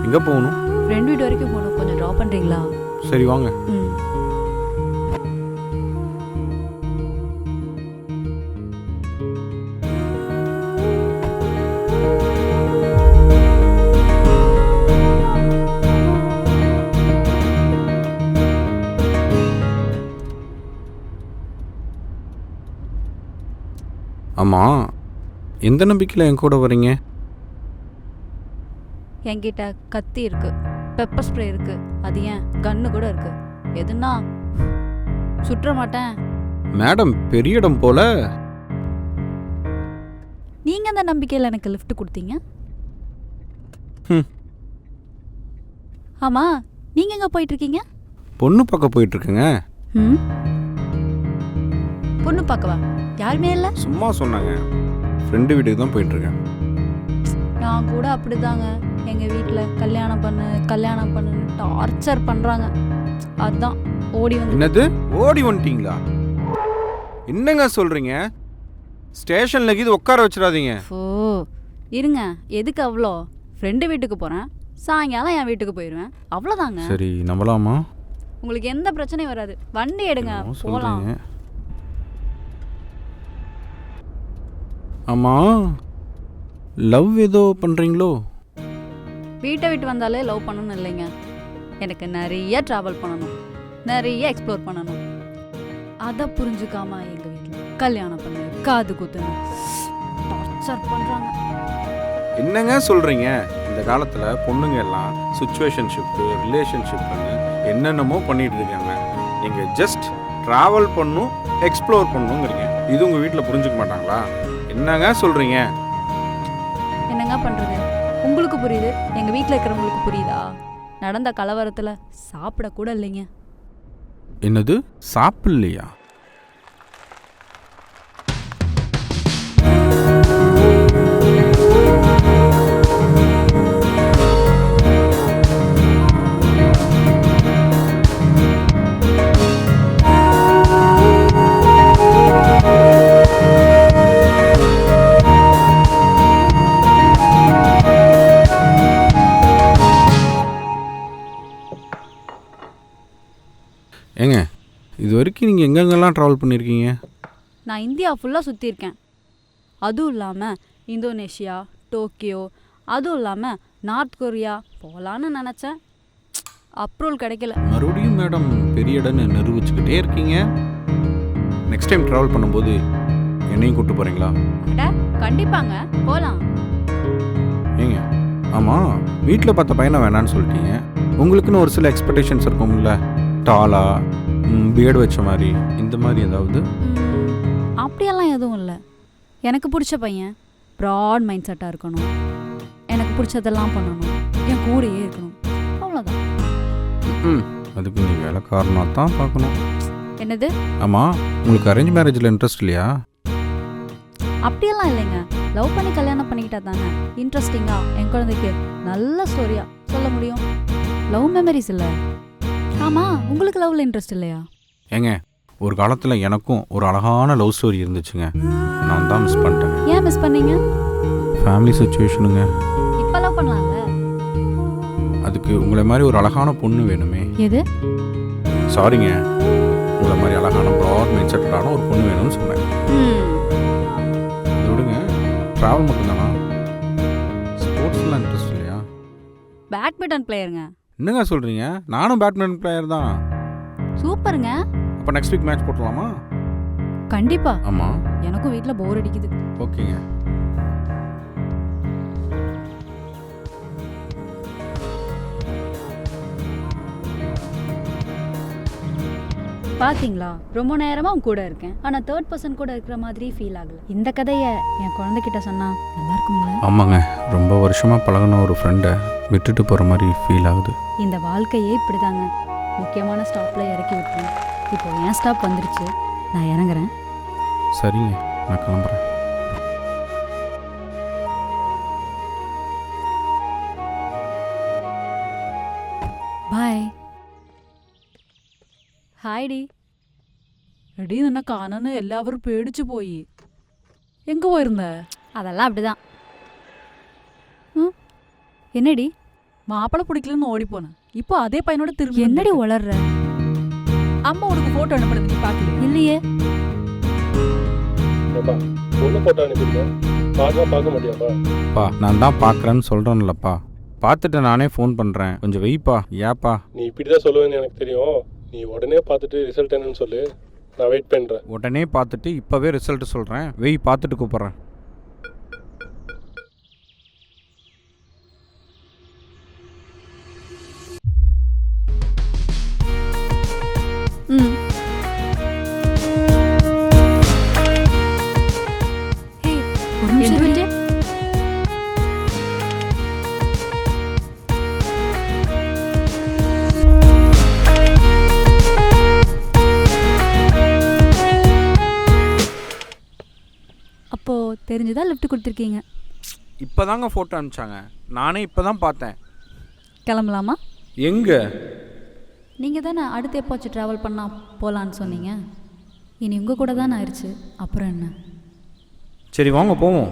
எங்கே போகணும்? ஃப்ரெண்ட் வீடு வரைக்கும் போகணும். கொஞ்சம் ட்ராப் பண்ணுறீங்களா? சரி வாங்க. ஆமாம், எந்த நம்பிக்கையில் என் கூட வரீங்க? என்கிட்ட கத்தி இருக்கு, பெப்பர் ஸ்ப்ரே இருக்கு, அது ஏன் கன்னு கூட இருக்கு. எதுனா சுற்ற மாட்டேன். மேடம் பெரிய இடம் போல. நீங்க அந்த நம்பிக்கையில் எனக்கு லிஃப்ட் கொடுத்தீங்க. ஆமா, நீங்க எங்க போயிட்டு இருக்கீங்க? பொண்ணு பார்க்க போயிட்டு இருக்குங்க. பொண்ணு பார்க்கவா? யாருமே இல்லை. சும்மா சொன்னாங்க. ஃப்ரெண்டு வீட்டுக்கு தான் போயிட்டு இருக்கேன். நான் கூட அப்படிதாங்க. எங்க வீட்டில் கல்யாணம் பண்ணு டார்ச்சர் பண்றாங்க. அதான் ஓடி வந்து. என்னது ஓடி வந்துட்டீங்களா? என்னங்க சொல்றீங்க? ஸ்டேஷன்ல இது உட்கார வச்சிடாதீங்க. ஓ இருங்க, எதுக்கு அவ்வளோ? ஃப்ரெண்டு வீட்டுக்கு போறேன், சாயங்காலம் என் வீட்டுக்கு போயிடுவேன், அவ்வளோதாங்க. சரி நம்பலாமா? உங்களுக்கு எந்த பிரச்சனையும் வராது. வண்டி எடுங்க, போலாம். ஆமா, லவ் ஏதோ பண்றீங்களோ? வீட்டை விட்டு வந்தாலே லவ் பண்ணணும் இல்லைங்க. எனக்கு நிறைய ட்ராவல் பண்ணணும், நிறைய எக்ஸ்ப்ளோர் பண்ணணும். அதை புரிஞ்சுக்காம எங்கள் வீட்டில் கல்யாணம் பண்ணு, காது குத்துன்னு டார்ச்சர் பண்ணுறாங்க. என்னங்க சொல்கிறீங்க? இந்த காலத்தில் பொண்ணுங்க எல்லாம் சிச்சுவேஷன்ஷிப்பு, ரிலேஷன்ஷிப்புன்னு என்னென்னமோ பண்ணிகிட்டு இருக்காங்க. நீங்கள் ஜஸ்ட் ட்ராவல் பண்ணும், எக்ஸ்ப்ளோர் பண்ணுங்கிறீங்க. இது உங்கள் வீட்டில் புரிஞ்சுக்க மாட்டாங்களா? என்னங்க சொல்கிறீங்க? என்னங்க பண்ணுறது? உங்களுக்கு புரியுது, எங்கள் வீட்டில் இருக்கிறவங்களுக்கு புரியுதா? நடந்த கலவரத்தில் சாப்பிடக்கூட இல்லைங்க. என்னது சாப்பிடலையா? ஏங்க, இது வரைக்கும் நீங்கள் எங்கெங்கெல்லாம் ட்ராவல் பண்ணியிருக்கீங்க? நான் இந்தியா ஃபுல்லாக சுற்றியிருக்கேன். அதுவும் இல்லாமல் இந்தோனேஷியா, டோக்கியோ, அதுவும் இல்லாமல் நார்த் கொரியா போகலான்னு நினச்சேன். அப்ரூவல் கிடைக்கல. மறுபடியும் மேடம் பெரிய இடம்னு நிரூபிச்சுக்கிட்டே இருக்கீங்க. நெக்ஸ்ட் டைம் ட்ராவல் பண்ணும்போது என்னையும் கூப்பிட்டு போகிறீங்களா? அட கண்டிப்பாங்க, போகலாம். ஏங்க ஆமாம், வீட்டில் பார்த்த பையனை வேணான்னு சொல்லிட்டீங்க. உங்களுக்குன்னு ஒரு சில எக்ஸ்பெக்டேஷன்ஸ் இருக்கும்ல, டாலா, பியர்டு வச்ச மாதிரி, இந்த மாதிரி ஏதாவது? அப்படியெல்லாம் எதுவும் இல்லை. எனக்கு பிடிச்ச பையன் ப்ராட் மைண்ட் செட்டாக இருக்கணும், எனக்கு பிடிச்சதெல்லாம் பண்ணணும், என் கூடயே இருக்கணும், அவ்வளோதான். அதுக்கு நீ வேலைக்காரனாக தான் பார்க்கணும். என்னது? ஆமாம், உங்களுக்கு அரேஞ்ச் மேரேஜில் இன்ட்ரெஸ்ட் இல்லையா? அப்படியெல்லாம் இல்லைங்க. லவ் பண்ணி கல்யாணம் பண்ணிக்கிட்டா தானே இன்ட்ரெஸ்டிங்காக என் குழந்தைக்கு நல்ல ஸ்டோரியாக சொல்ல முடியும். லவ் மெமரிஸ் இல்லை. ஆமாம், உங்களுக்கு லவ்வில் இன்ட்ரெஸ்ட் இல்லையா? ஏங்க, ஒரு காலத்தில் எனக்கும் ஒரு அழகான லவ் ஸ்டோரி இருந்துச்சுங்க. நான் தான் மிஸ் பண்ணிட்டேங்க. ஏன் மிஸ் பண்ணீங்க? ஃபேமிலி சுச்சுவேஷனுங்க. இப்போ லவ் பண்ணலாம்ல. அதுக்கு உங்களை மாதிரி ஒரு அழகான பொண்ணு வேணுமே. எது? சாரிங்க, உங்களை மாதிரி அழகான ப்ராட் மைண்ட் செட்டான ஒரு பொண்ணு வேணும்னு சொன்னேன். இதை விடுங்க, ட்ராவல் மட்டும்தானா? ஸ்போர்ட்ஸ்லாம் இன்ட்ரெஸ்ட் இல்லையா? பேட்மிண்டன் பிளேயருங்க. என்னங்க சொல்கிறீங்க? நானும் பேட்மிண்டன் பிளேயர் தான். சூப்பருங்க. அப்போ நெக்ஸ்ட் வீக் மேட்ச் போட்டலாமா? கண்டிப்பா. ஆமாம், எனக்கும் வீட்டில் போர் அடிக்குது. ஓகேங்க. பாத்தீங்களா, ரொம்ப நேரமா உன் கூட இருக்கேன், ஆனா தேர்ட் பர்சன் கூட இருக்கிற மாதிரி ஃபீல் ஆகல. இந்த கதையை என் குழந்தைகிட்ட சொன்னா நல்லா இருக்கும்ல? ஆமாங்க, ரொம்ப வருஷமாக பழகின ஒரு ஃப்ரெண்டை விட்டுட்டு போகிற மாதிரி ஃபீல் ஆகுது. இந்த வாழ்க்கையே இப்படிதாங்க. முக்கியமான ஸ்டாப்பில் இறக்கி விட்டுருவேன். இப்போ என் ஸ்டாப் வந்துருச்சு, நான் இறங்குறேன். சரிங்க, நான் கிளம்புறேன். ബായ്. Hi D. എടി നിന്നെ കാണാൻ എല്ലാവരും പേടിച്ചു പോയി. എങ്ക പോയിരുന്നേ? அதெல்லாம் அப்படிதான். என்னடி மாப்பிள்ளை பிடிக்கலன்னு ஓடி போனேன். இப்போ அதே பையனோட திரும்பி என்னடி வந்திருக்க. உளர்ற? அம்மா உனக்கு போட்டோ அனுப்புறது நீ பாக்கலையா? இல்லையே. ஏப்பா பொண்ணு போட்டோ அனுப்பியிருக்கேன், பார்க்க மாட்டியாப்பா? பா நான் தான் பார்க்குறேன்னு சொல்கிறேன்லப்பா, பார்த்துட்டு நானே ஃபோன் பண்ணுறேன், கொஞ்சம் வெயிப்பா. ஏப்பா நீ இப்படி தான் சொல்லுவேன்னு எனக்கு தெரியும். நீ உடனே பார்த்துட்டு ரிசல்ட் என்னன்னு சொல்லு, நான் வெயிட் பண்ணுறேன். உடனே பார்த்துட்டு இப்போவே ரிசல்ட் சொல்கிறேன், வெய் பார்த்துட்டு கூப்பிட்றேன். ம். ஹே, ஒரு நிமிஷம் என்ன? விட்டு. அப்போ தெரிஞ்சுதா லிஃப்ட் கொடுத்துருக்கீங்க. இப்போ தாங்க ஃபோட்டோ அனுப்பிச்சாங்க, நானே இப்போ தான் பார்த்தேன். கிளம்பலாமா? எங்கே? நீங்கள் தானே அடுத்து எப்போச்சும் ட்ராவல் பண்ணால் போகலான்னு சொன்னீங்க. இனி உங்கள் கூட தானே ஆயிடுச்சு, அப்புறம் என்ன? சரி வாங்க போவோம்.